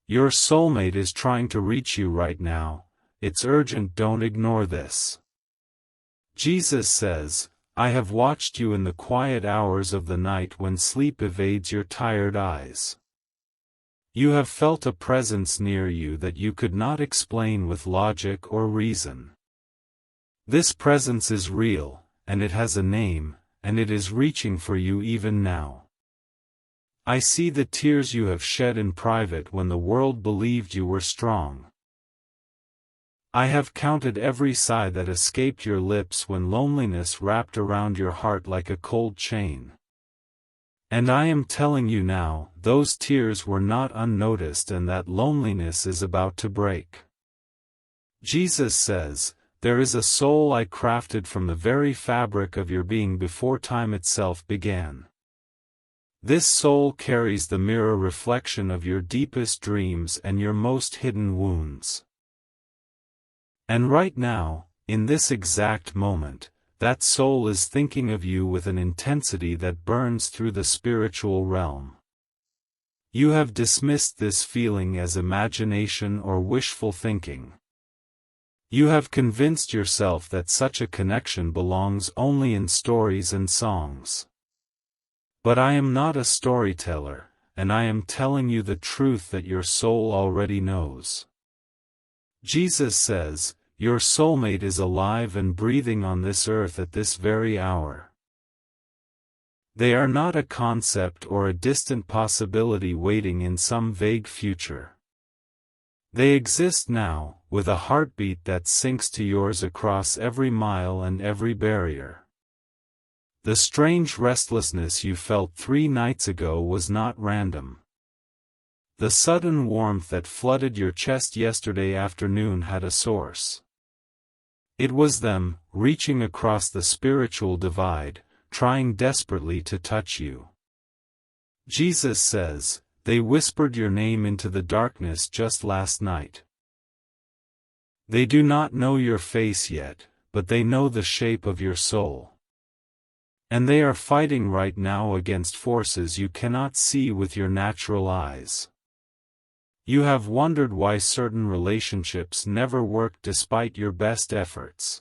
Your soulmate is trying to reach you right now. It's urgent, don't ignore this. Jesus says, I have watched you in the quiet hours of the night when sleep evades your tired eyes. You have felt a presence near you that you could not explain with logic or reason. This presence is real, and it has a name, and it is reaching for you even now. I see the tears you have shed in private when the world believed you were strong. I have counted every sigh that escaped your lips when loneliness wrapped around your heart like a cold chain. And I am telling you now, those tears were not unnoticed and that loneliness is about to break. Jesus says, there is a soul I crafted from the very fabric of your being before time itself began. This soul carries the mirror reflection of your deepest dreams and your most hidden wounds. And right now, in this exact moment, that soul is thinking of you with an intensity that burns through the spiritual realm. You have dismissed this feeling as imagination or wishful thinking. You have convinced yourself that such a connection belongs only in stories and songs. But I am not a storyteller, and I am telling you the truth that your soul already knows. Jesus says, your soulmate is alive and breathing on this earth at this very hour. They are not a concept or a distant possibility waiting in some vague future. They exist now, with a heartbeat that syncs to yours across every mile and every barrier. The strange restlessness you felt 3 nights ago was not random. The sudden warmth that flooded your chest yesterday afternoon had a source. It was them, reaching across the spiritual divide, trying desperately to touch you. Jesus says, they whispered your name into the darkness just last night. They do not know your face yet, but they know the shape of your soul. And they are fighting right now against forces you cannot see with your natural eyes. You have wondered why certain relationships never work despite your best efforts.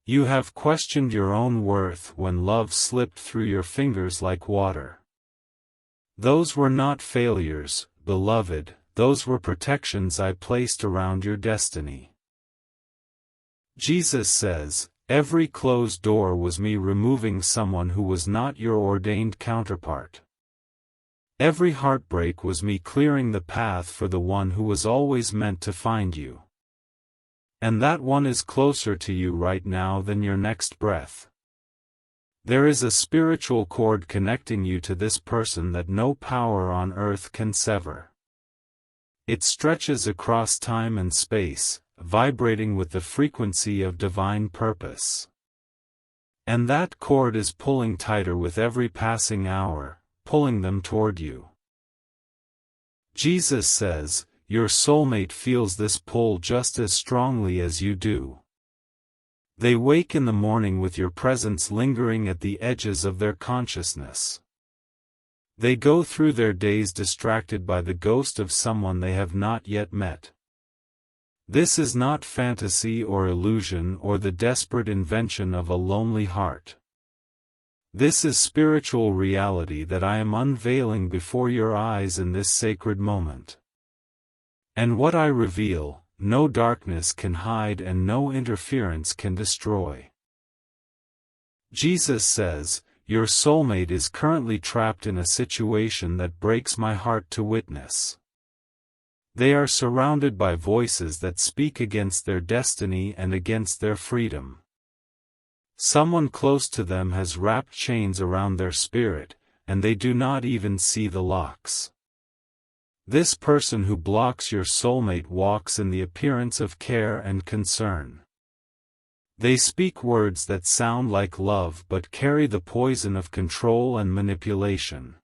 You have questioned your own worth when love slipped through your fingers like water. Those were not failures, beloved, those were protections I placed around your destiny. Jesus says, every closed door was me removing someone who was not your ordained counterpart. Every heartbreak was me clearing the path for the one who was always meant to find you. And that one is closer to you right now than your next breath. There is a spiritual cord connecting you to this person that no power on earth can sever. It stretches across time and space, vibrating with the frequency of divine purpose. And that cord is pulling tighter with every passing hour, pulling them toward you. Jesus says, your soulmate feels this pull just as strongly as you do. They wake in the morning with your presence lingering at the edges of their consciousness. They go through their days distracted by the ghost of someone they have not yet met. This is not fantasy or illusion or the desperate invention of a lonely heart. This is spiritual reality that I am unveiling before your eyes in this sacred moment. And what I reveal, no darkness can hide and no interference can destroy. Jesus says, your soulmate is currently trapped in a situation that breaks my heart to witness. They are surrounded by voices that speak against their destiny and against their freedom. Someone close to them has wrapped chains around their spirit, and they do not even see the locks. This person who blocks your soulmate walks in the appearance of care and concern. They speak words that sound like love but carry the poison of control and manipulation.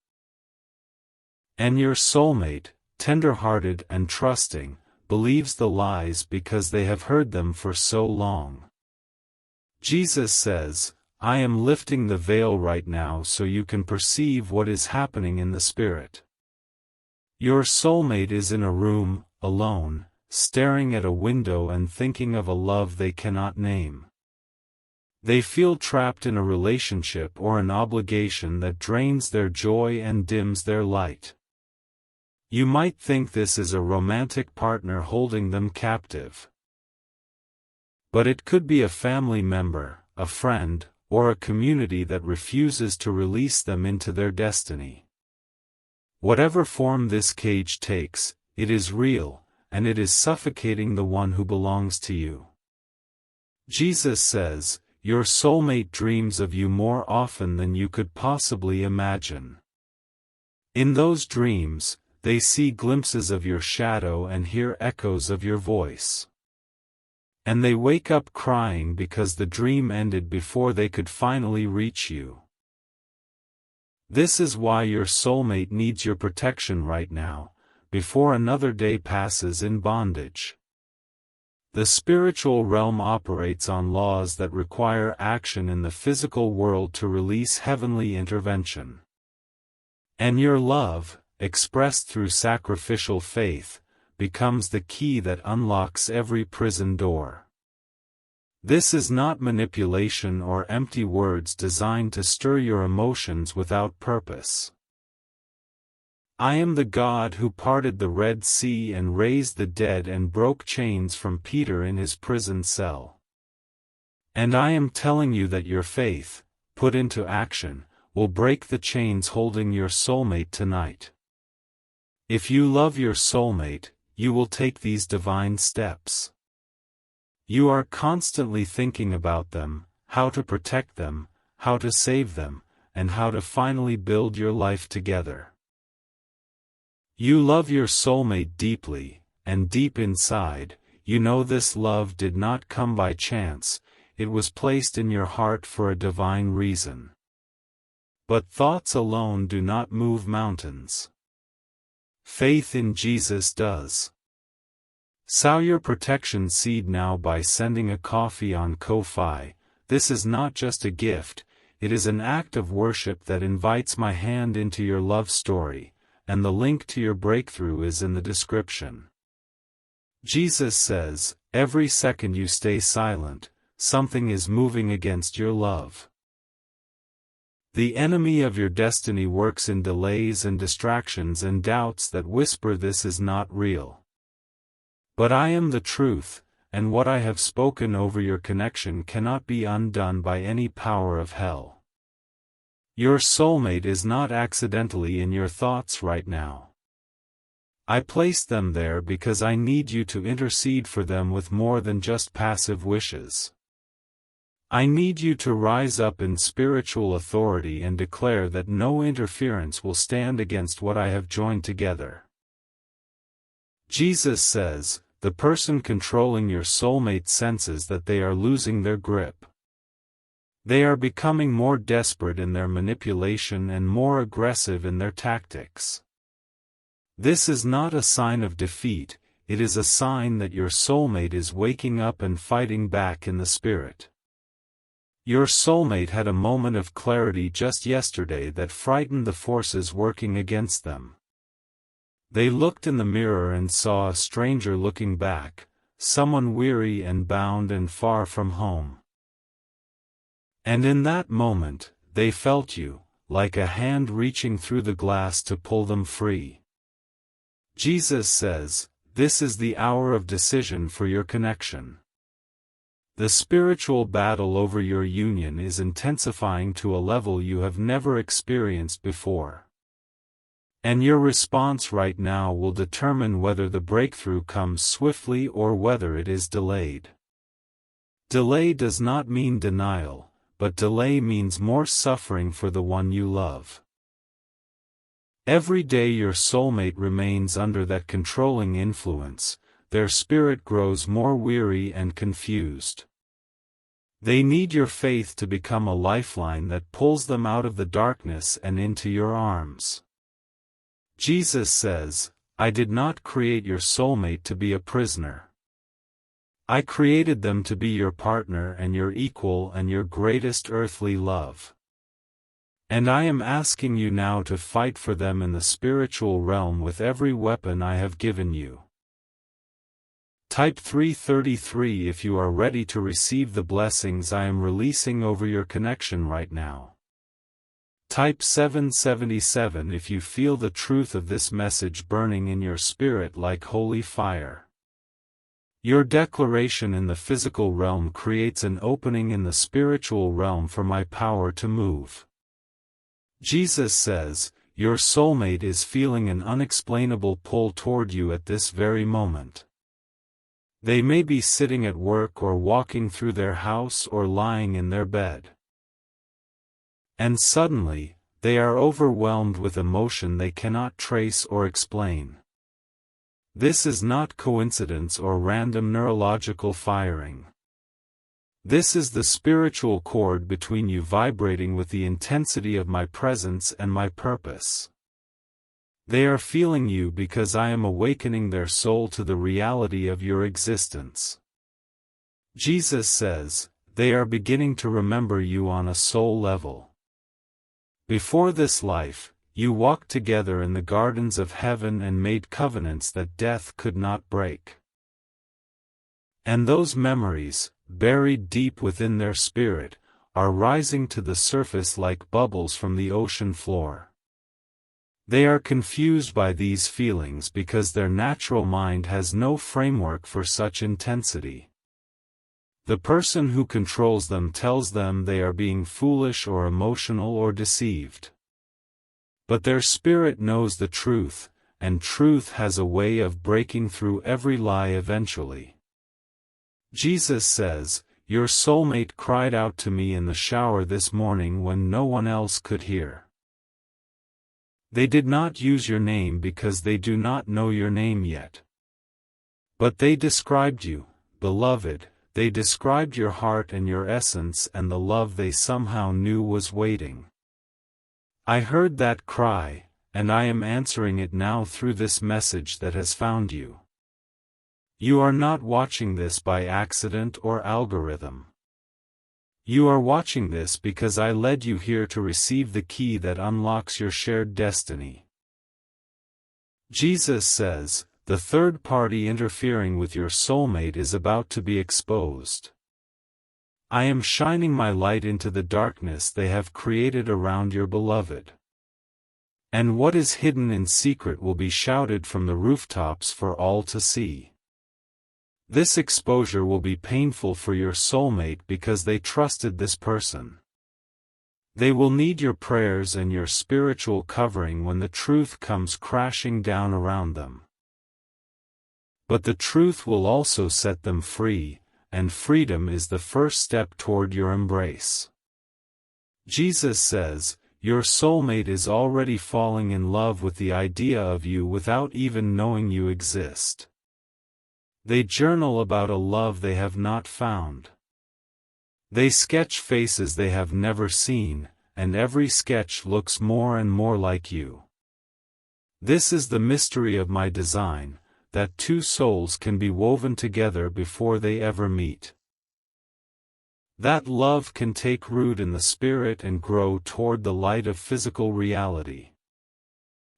And your soulmate, tender-hearted and trusting, believes the lies because they have heard them for so long. Jesus says, I am lifting the veil right now so you can perceive what is happening in the spirit. Your soulmate is in a room, alone, staring at a window and thinking of a love they cannot name. They feel trapped in a relationship or an obligation that drains their joy and dims their light. You might think this is a romantic partner holding them captive. But it could be a family member, a friend, or a community that refuses to release them into their destiny. Whatever form this cage takes, it is real, and it is suffocating the one who belongs to you. Jesus says, your soulmate dreams of you more often than you could possibly imagine. In those dreams, they see glimpses of your shadow and hear echoes of your voice. And they wake up crying because the dream ended before they could finally reach you. This is why your soulmate needs your protection right now, before another day passes in bondage. The spiritual realm operates on laws that require action in the physical world to release heavenly intervention. And your love, expressed through sacrificial faith, becomes the key that unlocks every prison door. This is not manipulation or empty words designed to stir your emotions without purpose. I am the God who parted the Red Sea and raised the dead and broke chains from Peter in his prison cell. And I am telling you that your faith, put into action, will break the chains holding your soulmate tonight. If you love your soulmate, you will take these divine steps. You are constantly thinking about them, how to protect them, how to save them, and how to finally build your life together. You love your soulmate deeply, and deep inside, you know this love did not come by chance, it was placed in your heart for a divine reason. But thoughts alone do not move mountains. Faith in Jesus does. Sow your protection seed now by sending a coffee on Ko-Fi. This is not just a gift, it is an act of worship that invites my hand into your love story, and the link to your breakthrough is in the description. Jesus says, every second you stay silent, something is moving against your love. The enemy of your destiny works in delays and distractions and doubts that whisper this is not real. But I am the truth, and what I have spoken over your connection cannot be undone by any power of hell. Your soulmate is not accidentally in your thoughts right now. I placed them there because I need you to intercede for them with more than just passive wishes. I need you to rise up in spiritual authority and declare that no interference will stand against what I have joined together. Jesus says, the person controlling your soulmate senses that they are losing their grip. They are becoming more desperate in their manipulation and more aggressive in their tactics. This is not a sign of defeat, it is a sign that your soulmate is waking up and fighting back in the spirit. Your soulmate had a moment of clarity just yesterday that frightened the forces working against them. They looked in the mirror and saw a stranger looking back, someone weary and bound and far from home. And in that moment, they felt you, like a hand reaching through the glass to pull them free. Jesus says, this is the hour of decision for your connection. The spiritual battle over your union is intensifying to a level you have never experienced before. And your response right now will determine whether the breakthrough comes swiftly or whether it is delayed. Delay does not mean denial, but delay means more suffering for the one you love. Every day your soulmate remains under that controlling influence, their spirit grows more weary and confused. They need your faith to become a lifeline that pulls them out of the darkness and into your arms. Jesus says, I did not create your soulmate to be a prisoner. I created them to be your partner and your equal and your greatest earthly love. And I am asking you now to fight for them in the spiritual realm with every weapon I have given you. Type 333 if you are ready to receive the blessings I am releasing over your connection right now. Type 777 if you feel the truth of this message burning in your spirit like holy fire. Your declaration in the physical realm creates an opening in the spiritual realm for my power to move. Jesus says, your soulmate is feeling an unexplainable pull toward you at this very moment. They may be sitting at work or walking through their house or lying in their bed. And suddenly, they are overwhelmed with emotion they cannot trace or explain. This is not coincidence or random neurological firing. This is the spiritual cord between you vibrating with the intensity of my presence and my purpose. They are feeling you because I am awakening their soul to the reality of your existence. Jesus says, they are beginning to remember you on a soul level. Before this life, you walked together in the gardens of heaven and made covenants that death could not break. And those memories, buried deep within their spirit, are rising to the surface like bubbles from the ocean floor. They are confused by these feelings because their natural mind has no framework for such intensity. The person who controls them tells them they are being foolish or emotional or deceived. But their spirit knows the truth, and truth has a way of breaking through every lie eventually. Jesus says, your soulmate cried out to me in the shower this morning when no one else could hear. They did not use your name because they do not know your name yet. But they described you, beloved. They described your heart and your essence and the love they somehow knew was waiting. I heard that cry, and I am answering it now through this message that has found you. You are not watching this by accident or algorithm. You are watching this because I led you here to receive the key that unlocks your shared destiny. Jesus says, the third party interfering with your soulmate is about to be exposed. I am shining my light into the darkness they have created around your beloved. And what is hidden in secret will be shouted from the rooftops for all to see. This exposure will be painful for your soulmate because they trusted this person. They will need your prayers and your spiritual covering when the truth comes crashing down around them. But the truth will also set them free, and freedom is the first step toward your embrace. Jesus says, your soulmate is already falling in love with the idea of you without even knowing you exist. They journal about a love they have not found. They sketch faces they have never seen, and every sketch looks more and more like you. This is the mystery of my design, that two souls can be woven together before they ever meet. That love can take root in the spirit and grow toward the light of physical reality.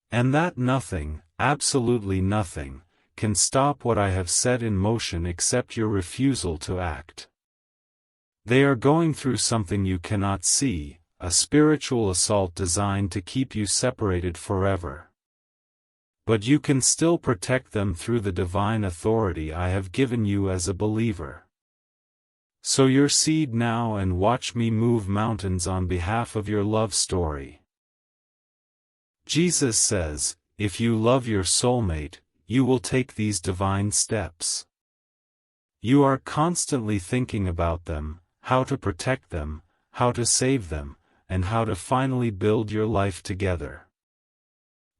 And that nothing, absolutely nothing, can stop what I have set in motion except your refusal to act. They are going through something you cannot see, a spiritual assault designed to keep you separated forever. But you can still protect them through the divine authority I have given you as a believer. Sow your seed now and watch me move mountains on behalf of your love story. Jesus says, if you love your soulmate, you will take these divine steps. You are constantly thinking about them, how to protect them, how to save them, and how to finally build your life together.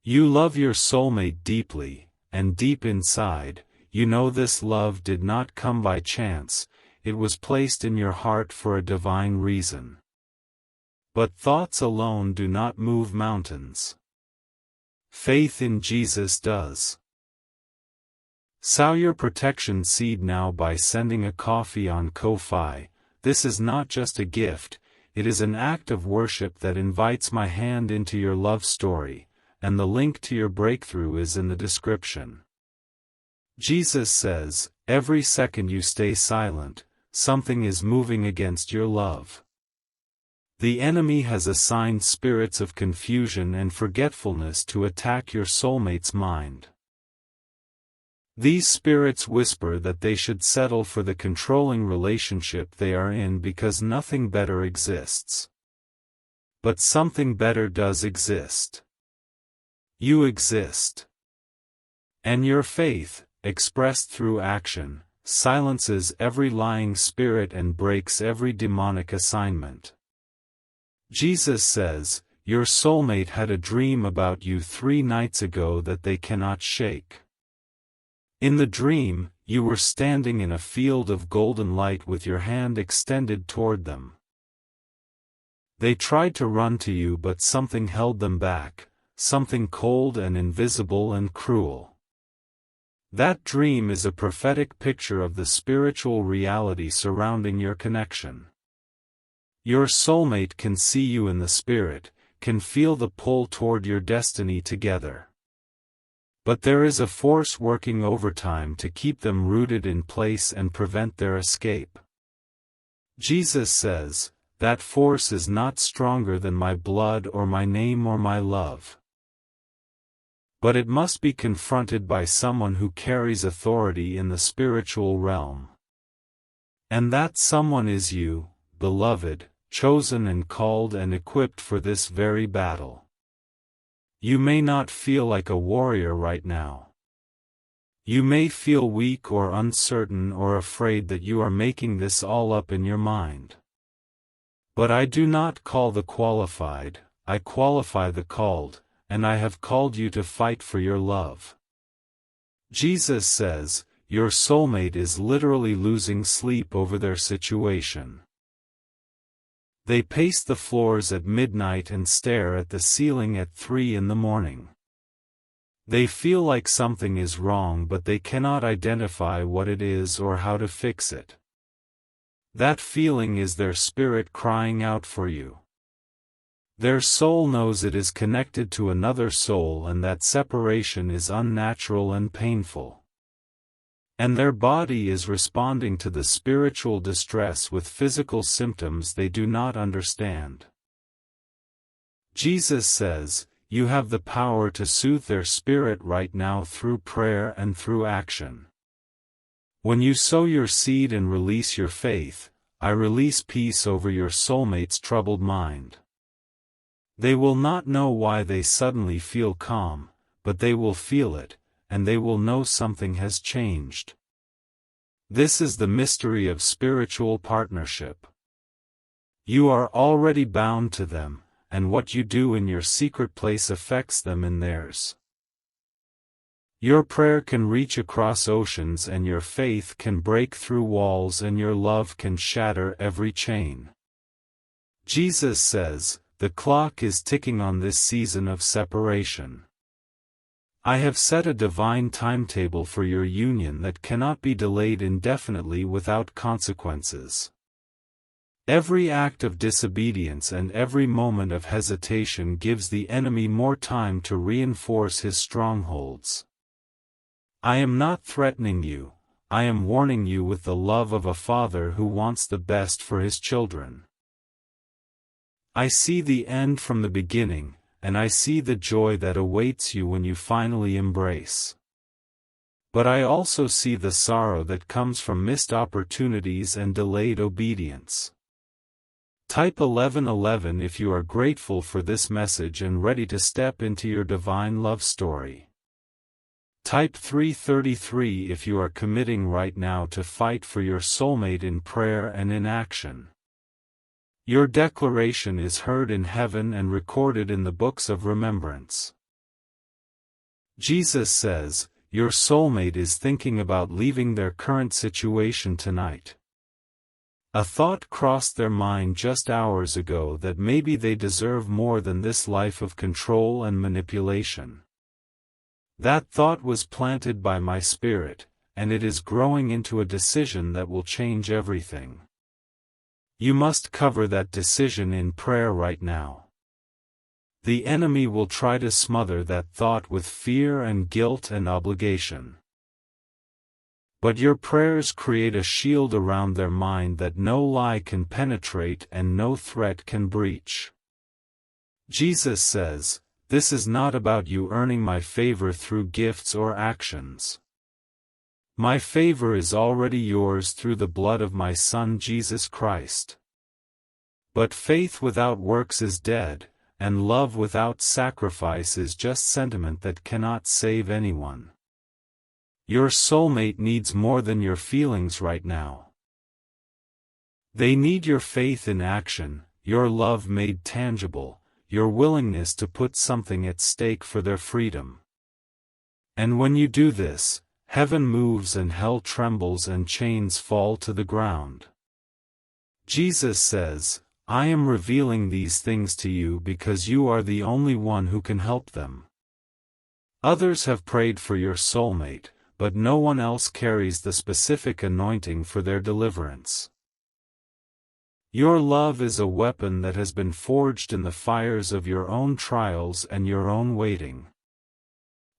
You love your soulmate deeply, and deep inside, you know this love did not come by chance, it was placed in your heart for a divine reason. But thoughts alone do not move mountains. Faith in Jesus does. Sow your protection seed now by sending a coffee on Ko-Fi. This is not just a gift, it is an act of worship that invites my hand into your love story, and the link to your breakthrough is in the description. Jesus says, every second you stay silent, something is moving against your love. The enemy has assigned spirits of confusion and forgetfulness to attack your soulmate's mind. These spirits whisper that they should settle for the controlling relationship they are in because nothing better exists. But something better does exist. You exist. And your faith, expressed through action, silences every lying spirit and breaks every demonic assignment. Jesus says, your soulmate had a dream about you 3 nights ago that they cannot shake. In the dream, you were standing in a field of golden light with your hand extended toward them. They tried to run to you but something held them back, something cold and invisible and cruel. That dream is a prophetic picture of the spiritual reality surrounding your connection. Your soulmate can see you in the spirit, can feel the pull toward your destiny together. But there is a force working overtime to keep them rooted in place and prevent their escape. Jesus says, that force is not stronger than my blood or my name or my love. But it must be confronted by someone who carries authority in the spiritual realm. And that someone is you, beloved, chosen and called and equipped for this very battle. You may not feel like a warrior right now. You may feel weak or uncertain or afraid that you are making this all up in your mind. But I do not call the qualified, I qualify the called, and I have called you to fight for your love. Jesus says, your soulmate is literally losing sleep over their situation. They pace the floors at midnight and stare at the ceiling at 3 in the morning. They feel like something is wrong but they cannot identify what it is or how to fix it. That feeling is their spirit crying out for you. Their soul knows it is connected to another soul and that separation is unnatural and painful. And their body is responding to the spiritual distress with physical symptoms they do not understand. Jesus says, you have the power to soothe their spirit right now through prayer and through action. When you sow your seed and release your faith, I release peace over your soulmate's troubled mind. They will not know why they suddenly feel calm, but they will feel it, and they will know something has changed. This is the mystery of spiritual partnership. You are already bound to them, and what you do in your secret place affects them in theirs. Your prayer can reach across oceans and your faith can break through walls and your love can shatter every chain. Jesus says, the clock is ticking on this season of separation. I have set a divine timetable for your union that cannot be delayed indefinitely without consequences. Every act of disobedience and every moment of hesitation gives the enemy more time to reinforce his strongholds. I am not threatening you, I am warning you with the love of a father who wants the best for his children. I see the end from the beginning, and I see the joy that awaits you when you finally embrace. But I also see the sorrow that comes from missed opportunities and delayed obedience. Type 1111 if you are grateful for this message and ready to step into your divine love story. Type 333 if you are committing right now to fight for your soulmate in prayer and in action. Your declaration is heard in heaven and recorded in the books of remembrance. Jesus says, your soulmate is thinking about leaving their current situation tonight. A thought crossed their mind just hours ago that maybe they deserve more than this life of control and manipulation. That thought was planted by my spirit, and it is growing into a decision that will change everything. You must cover that decision in prayer right now. The enemy will try to smother that thought with fear and guilt and obligation. But your prayers create a shield around their mind that no lie can penetrate and no threat can breach. Jesus says, "This is not about you earning my favor through gifts or actions. My favor is already yours through the blood of my Son Jesus Christ." But faith without works is dead, and love without sacrifice is just sentiment that cannot save anyone. Your soulmate needs more than your feelings right now. They need your faith in action, your love made tangible, your willingness to put something at stake for their freedom. And when you do this, heaven moves and hell trembles and chains fall to the ground. Jesus says, "I am revealing these things to you because you are the only one who can help them." Others have prayed for your soulmate, but no one else carries the specific anointing for their deliverance. Your love is a weapon that has been forged in the fires of your own trials and your own waiting.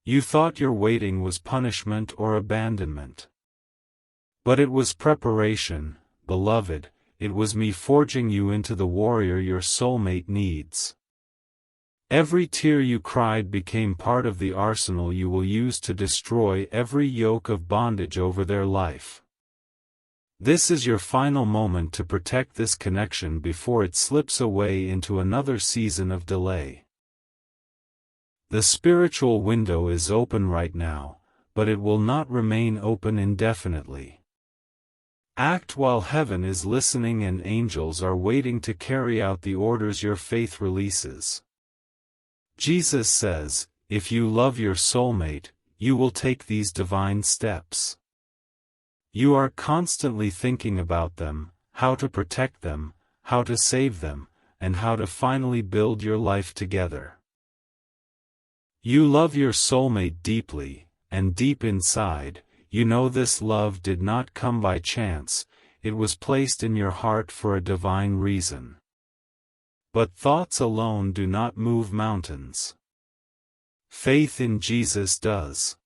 You thought your waiting was punishment or abandonment. But it was preparation, beloved, it was me forging you into the warrior your soulmate needs. Every tear you cried became part of the arsenal you will use to destroy every yoke of bondage over their life. This is your final moment to protect this connection before it slips away into another season of delay. The spiritual window is open right now, but it will not remain open indefinitely. Act while heaven is listening and angels are waiting to carry out the orders your faith releases. Jesus says, if you love your soulmate, you will take these divine steps. You are constantly thinking about them, how to protect them, how to save them, and how to finally build your life together. You love your soulmate deeply, and deep inside, you know this love did not come by chance, it was placed in your heart for a divine reason. But thoughts alone do not move mountains. Faith in Jesus does.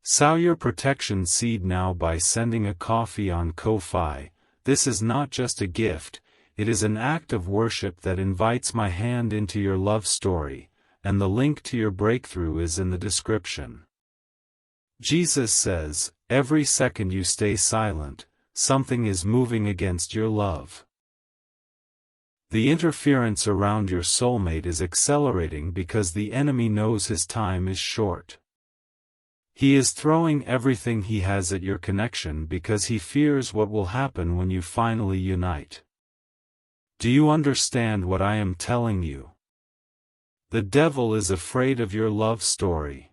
Sow your protection seed now by sending a coffee on Ko-Fi. This is not just a gift, it is an act of worship that invites my hand into your love story, and the link to your breakthrough is in the description. Jesus says, every second you stay silent, something is moving against your love. The interference around your soulmate is accelerating because the enemy knows his time is short. He is throwing everything he has at your connection because he fears what will happen when you finally unite. Do you understand what I am telling you? The devil is afraid of your love story.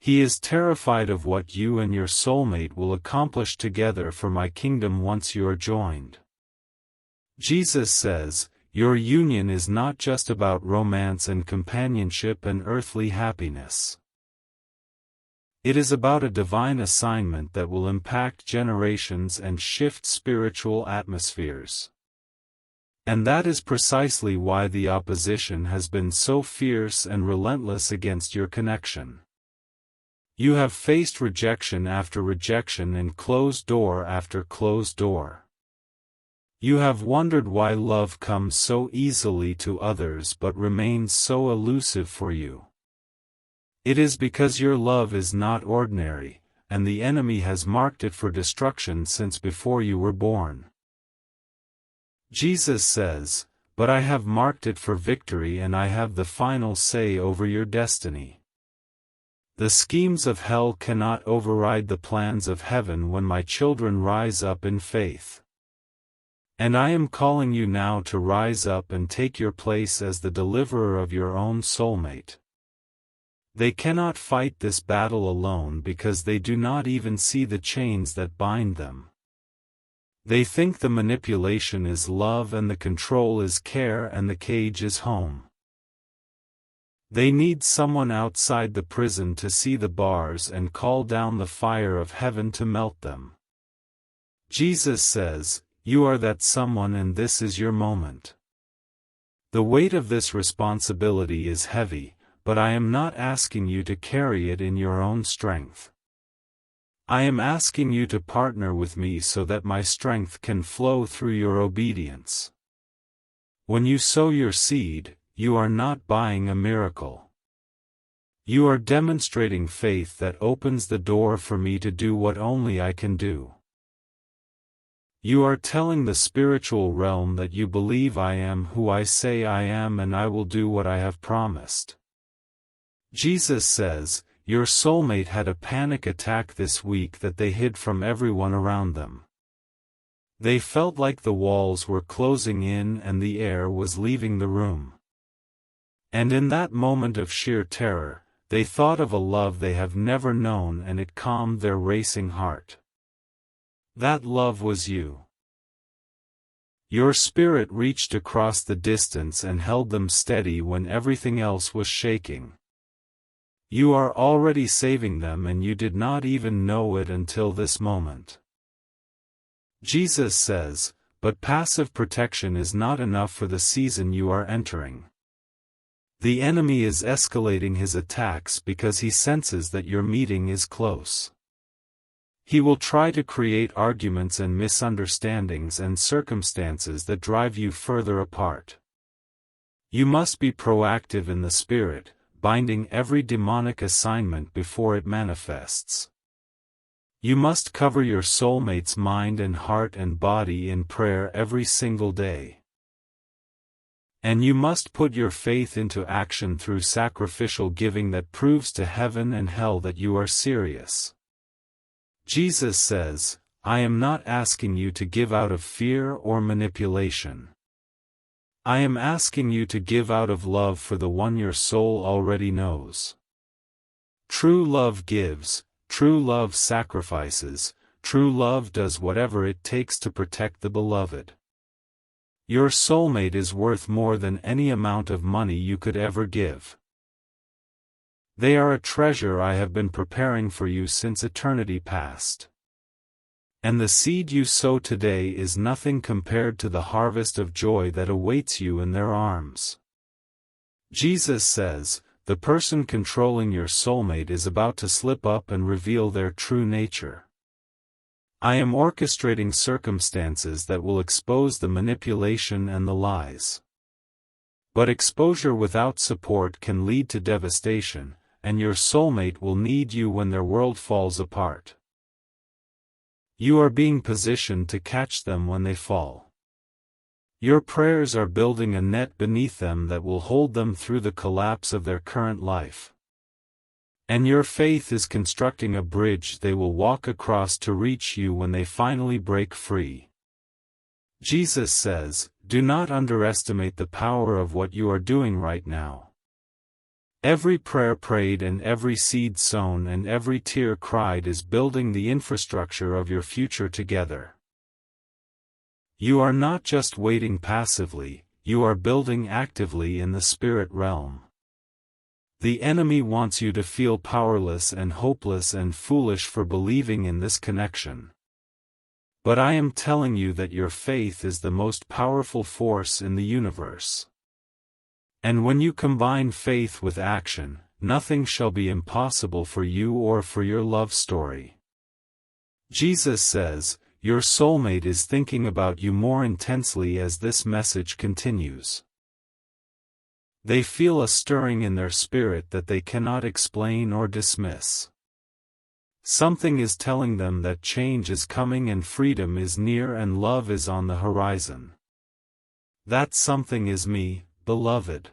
He is terrified of what you and your soulmate will accomplish together for my kingdom once you are joined. Jesus says, your union is not just about romance and companionship and earthly happiness. It is about a divine assignment that will impact generations and shift spiritual atmospheres. And that is precisely why the opposition has been so fierce and relentless against your connection. You have faced rejection after rejection and closed door after closed door. You have wondered why love comes so easily to others but remains so elusive for you. It is because your love is not ordinary, and the enemy has marked it for destruction since before you were born. Jesus says, but I have marked it for victory and I have the final say over your destiny. The schemes of hell cannot override the plans of heaven when my children rise up in faith. And I am calling you now to rise up and take your place as the deliverer of your own soulmate. They cannot fight this battle alone because they do not even see the chains that bind them. They think the manipulation is love and the control is care and the cage is home. They need someone outside the prison to see the bars and call down the fire of heaven to melt them. Jesus says, You are that someone, and this is your moment. The weight of this responsibility is heavy, but I am not asking you to carry it in your own strength. I am asking you to partner with me so that my strength can flow through your obedience. When you sow your seed, you are not buying a miracle. You are demonstrating faith that opens the door for me to do what only I can do. You are telling the spiritual realm that you believe I am who I say I am, and I will do what I have promised. Jesus says, your soulmate had a panic attack this week that they hid from everyone around them. They felt like the walls were closing in and the air was leaving the room. And in that moment of sheer terror, they thought of a love they have never known, and it calmed their racing heart. That love was you. Your spirit reached across the distance and held them steady when everything else was shaking. You are already saving them, and you did not even know it until this moment. Jesus says, but passive protection is not enough for the season you are entering. The enemy is escalating his attacks because he senses that your meeting is close. He will try to create arguments and misunderstandings and circumstances that drive you further apart. You must be proactive in the spirit, binding every demonic assignment before it manifests. You must cover your soulmate's mind and heart and body in prayer every single day. And you must put your faith into action through sacrificial giving that proves to heaven and hell that you are serious. Jesus says, I am not asking you to give out of fear or manipulation. I am asking you to give out of love for the one your soul already knows. True love gives, true love sacrifices, true love does whatever it takes to protect the beloved. Your soulmate is worth more than any amount of money you could ever give. They are a treasure I have been preparing for you since eternity past. And the seed you sow today is nothing compared to the harvest of joy that awaits you in their arms. Jesus says, the person controlling your soulmate is about to slip up and reveal their true nature. I am orchestrating circumstances that will expose the manipulation and the lies. But exposure without support can lead to devastation, and your soulmate will need you when their world falls apart. You are being positioned to catch them when they fall. Your prayers are building a net beneath them that will hold them through the collapse of their current life. And your faith is constructing a bridge they will walk across to reach you when they finally break free. Jesus says, do not underestimate the power of what you are doing right now. Every prayer prayed and every seed sown and every tear cried is building the infrastructure of your future together. You are not just waiting passively, you are building actively in the spirit realm. The enemy wants you to feel powerless and hopeless and foolish for believing in this connection. But I am telling you that your faith is the most powerful force in the universe. And when you combine faith with action, nothing shall be impossible for you or for your love story. Jesus says, your soulmate is thinking about you more intensely as this message continues. They feel a stirring in their spirit that they cannot explain or dismiss. Something is telling them that change is coming and freedom is near and love is on the horizon. That something is me, beloved.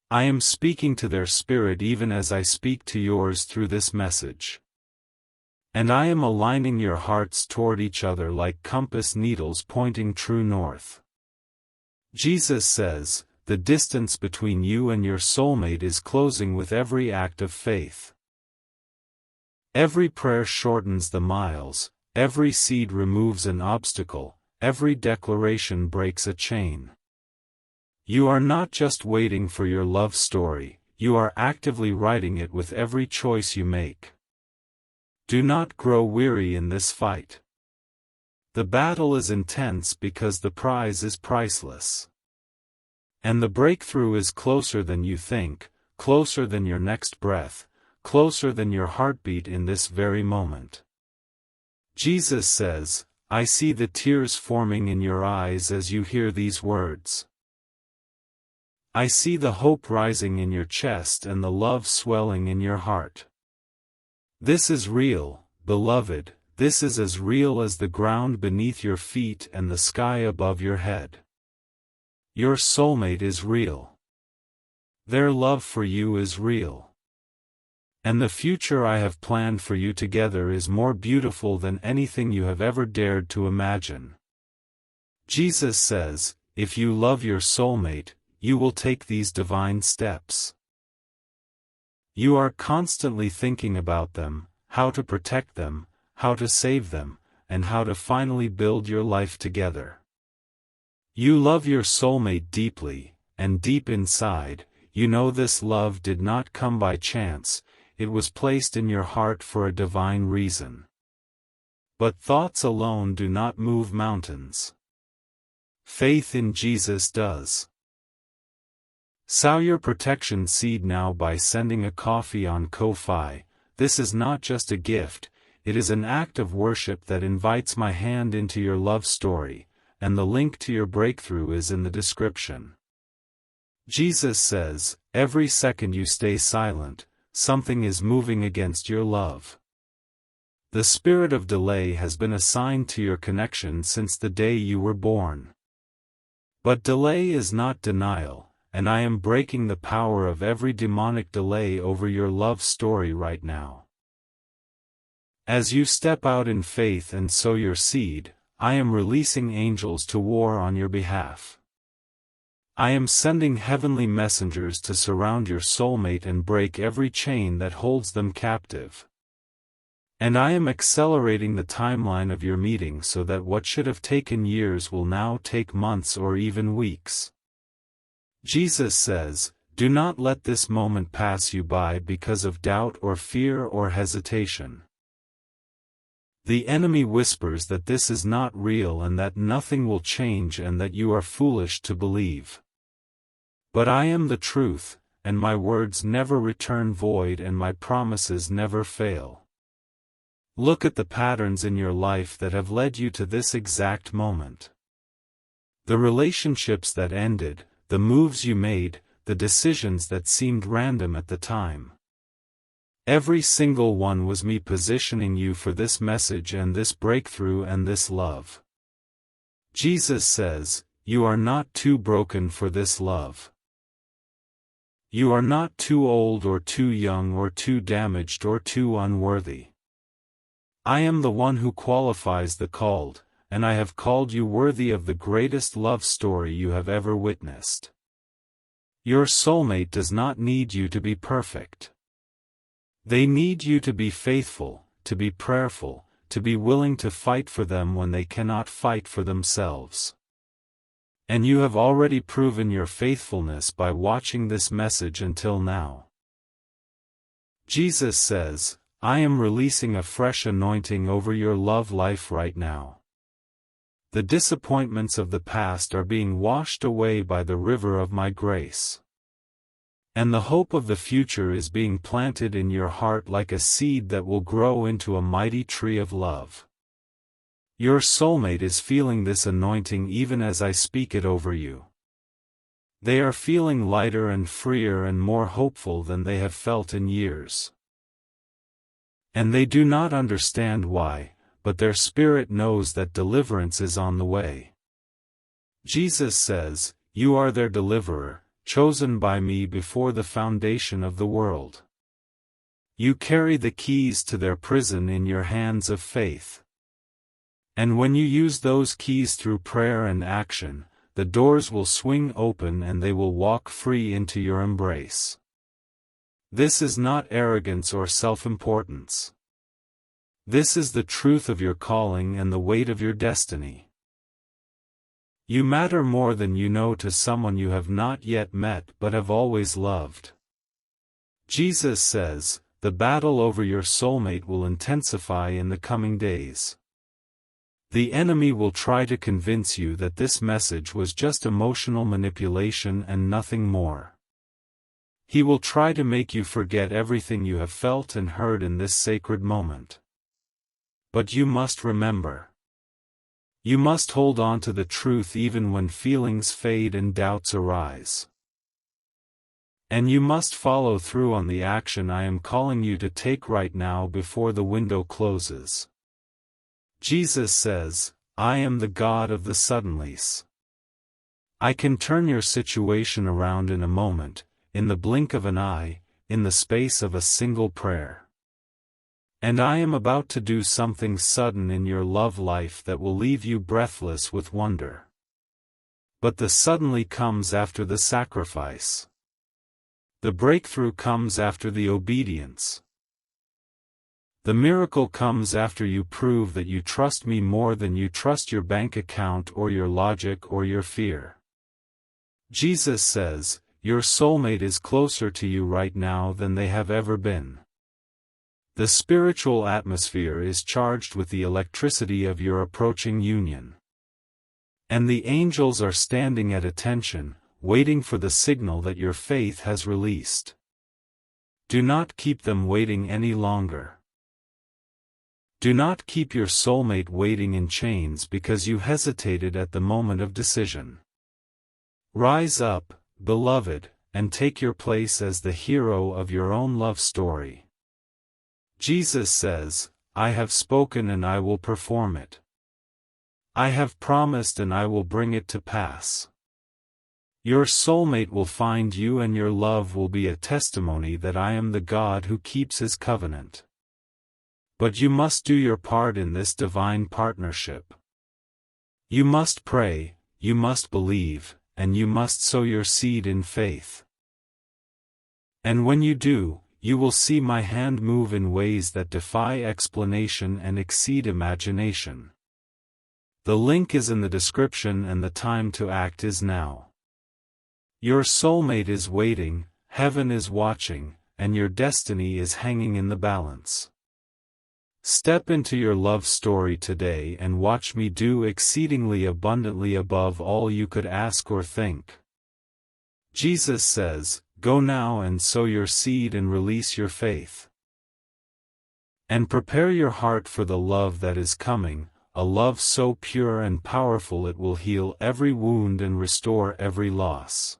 I am speaking to their spirit even as I speak to yours through this message. And I am aligning your hearts toward each other like compass needles pointing true north. Jesus says, the distance between you and your soulmate is closing with every act of faith. Every prayer shortens the miles, every seed removes an obstacle, every declaration breaks a chain. You are not just waiting for your love story, you are actively writing it with every choice you make. Do not grow weary in this fight. The battle is intense because the prize is priceless. And the breakthrough is closer than you think, closer than your next breath, closer than your heartbeat in this very moment. Jesus says, I see the tears forming in your eyes as you hear these words. I see the hope rising in your chest and the love swelling in your heart. This is real, beloved, this is as real as the ground beneath your feet and the sky above your head. Your soulmate is real. Their love for you is real. And the future I have planned for you together is more beautiful than anything you have ever dared to imagine. Jesus says, if you love your soulmate, you will take these divine steps. You are constantly thinking about them, how to protect them, how to save them, and how to finally build your life together. You love your soulmate deeply, and deep inside, you know this love did not come by chance, it was placed in your heart for a divine reason. But thoughts alone do not move mountains. Faith in Jesus does. Sow your protection seed now by sending a coffee on Ko-Fi. This is not just a gift, it is an act of worship that invites my hand into your love story, and the link to your breakthrough is in the description. Jesus says, every second you stay silent, something is moving against your love. The spirit of delay has been assigned to your connection since the day you were born. But delay is not denial, and I am breaking the power of every demonic delay over your love story right now. As you step out in faith and sow your seed, I am releasing angels to war on your behalf. I am sending heavenly messengers to surround your soulmate and break every chain that holds them captive. And I am accelerating the timeline of your meeting so that what should have taken years will now take months or even weeks. Jesus says, do not let this moment pass you by because of doubt or fear or hesitation. The enemy whispers that this is not real and that nothing will change and that you are foolish to believe. But I am the truth, and my words never return void and my promises never fail. Look at the patterns in your life that have led you to this exact moment. The relationships that ended, the moves you made, the decisions that seemed random at the time. Every single one was me positioning you for this message and this breakthrough and this love. Jesus says, you are not too broken for this love. You are not too old or too young or too damaged or too unworthy. I am the one who qualifies the called, and I have called you worthy of the greatest love story you have ever witnessed. Your soulmate does not need you to be perfect. They need you to be faithful, to be prayerful, to be willing to fight for them when they cannot fight for themselves. And you have already proven your faithfulness by watching this message until now. Jesus says, I am releasing a fresh anointing over your love life right now. The disappointments of the past are being washed away by the river of my grace. And the hope of the future is being planted in your heart like a seed that will grow into a mighty tree of love. Your soulmate is feeling this anointing even as I speak it over you. They are feeling lighter and freer and more hopeful than they have felt in years. And they do not understand why, but their spirit knows that deliverance is on the way. Jesus says, you are their deliverer, chosen by me before the foundation of the world. You carry the keys to their prison in your hands of faith. And when you use those keys through prayer and action, the doors will swing open and they will walk free into your embrace. This is not arrogance or self-importance. This is the truth of your calling and the weight of your destiny. You matter more than you know to someone you have not yet met but have always loved. Jesus says, the battle over your soulmate will intensify in the coming days. The enemy will try to convince you that this message was just emotional manipulation and nothing more. He will try to make you forget everything you have felt and heard in this sacred moment. But you must remember. You must hold on to the truth even when feelings fade and doubts arise. And you must follow through on the action I am calling you to take right now before the window closes. Jesus says, I am the God of the suddenlies. I can turn your situation around in a moment, in the blink of an eye, in the space of a single prayer. And I am about to do something sudden in your love life that will leave you breathless with wonder. But the suddenly comes after the sacrifice. The breakthrough comes after the obedience. The miracle comes after you prove that you trust me more than you trust your bank account or your logic or your fear. Jesus says, your soulmate is closer to you right now than they have ever been. The spiritual atmosphere is charged with the electricity of your approaching union. And the angels are standing at attention, waiting for the signal that your faith has released. Do not keep them waiting any longer. Do not keep your soulmate waiting in chains because you hesitated at the moment of decision. Rise up, beloved, and take your place as the hero of your own love story. Jesus says, I have spoken and I will perform it. I have promised and I will bring it to pass. Your soulmate will find you and your love will be a testimony that I am the God who keeps his covenant. But you must do your part in this divine partnership. You must pray, you must believe, and you must sow your seed in faith. And when you do, you will see my hand move in ways that defy explanation and exceed imagination. The link is in the description and the time to act is now. Your soulmate is waiting, heaven is watching, and your destiny is hanging in the balance. Step into your love story today and watch me do exceedingly abundantly above all you could ask or think. Jesus says, go now and sow your seed and release your faith. And prepare your heart for the love that is coming, a love so pure and powerful it will heal every wound and restore every loss.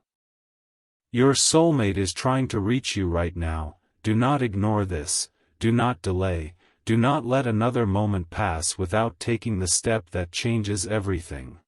Your soulmate is trying to reach you right now. Do not ignore this, do not delay, do not let another moment pass without taking the step that changes everything.